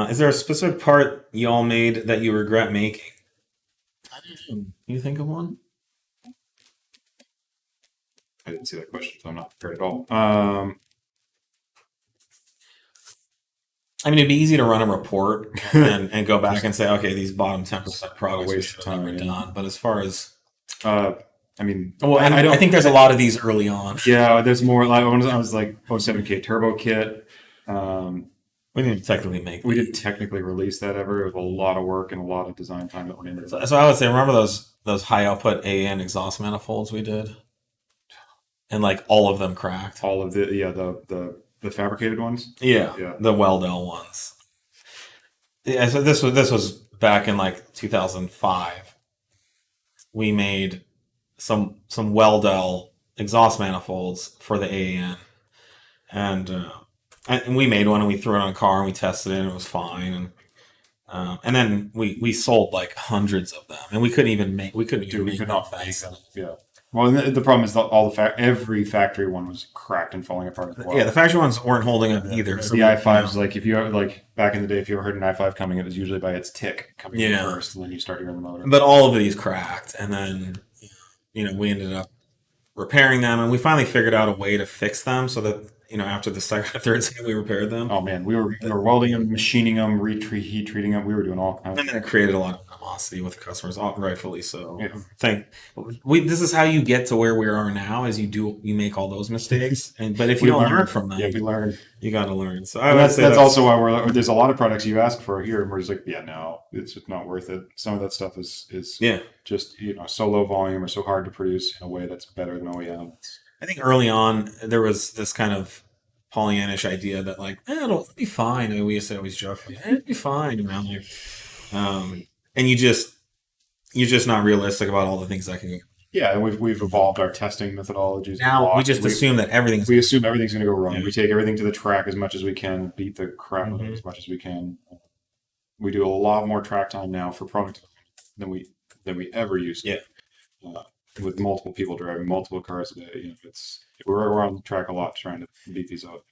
Is there a specific part y'all made that you regret making? You think of one? I didn't see that question, so I'm not prepared at all. I mean, it'd be easy to run a report and go back and say, okay, these bottom 10% products we waste should of have never time, yeah. done. But as far as, I mean, well, I don't. I think there's a lot of these early on. Yeah, there's more. Like I was like 07K Turbo Kit. We didn't technically make. We didn't technically release that ever. It was a lot of work and a lot of design time that went into it. So I would say, remember those high output AN exhaust manifolds we did, and like all of them cracked. All of the fabricated ones. Yeah, the Weldell ones. Yeah, so this was back in like 2005. We made some Weldell exhaust manifolds for the AN, and we made one and we threw it on a car and we tested it and it was fine. And then we sold like hundreds of them and we couldn't even make enough them. Yeah. Well, the problem is that every factory one was cracked and falling apart as well. Yeah, the factory ones weren't holding up either. So the i5s, like if you ever, like back in the day, if you ever heard an i5 coming, it was usually by its tick coming in first, and then you start hearing the motor. But all of these cracked, and then we ended up repairing them, and we finally figured out a way to fix them so that after the second or third time we repaired them. Oh man, we were welding them, machining them, heat treating them. We were doing all kinds. And then it created a lot of animosity with the customers, rightfully so. Yeah. This is how you get to where we are now, is you make all those mistakes, but if you don't learn from them, we learn. You got to learn. So that's also why there's a lot of products you ask for here, and we're just like, yeah, no, it's just not worth it. Some of that stuff is just so low volume or so hard to produce in a way that's better than OEM. I think early on there was this kind of Pollyannish idea that like, it'll be fine. I mean, we used to always joke, it'll be fine, and you're just not realistic about all the things that can go. Yeah, and we've evolved our testing methodologies. Now we just assume that everything's. We assume everything's going to go wrong. Yeah. We take everything to the track as much as we can, beat the crap out of it as much as we can. We do a lot more track time now for product than we ever used to. Yeah. With multiple people driving multiple cars a day, we're on the track a lot trying to beat these out.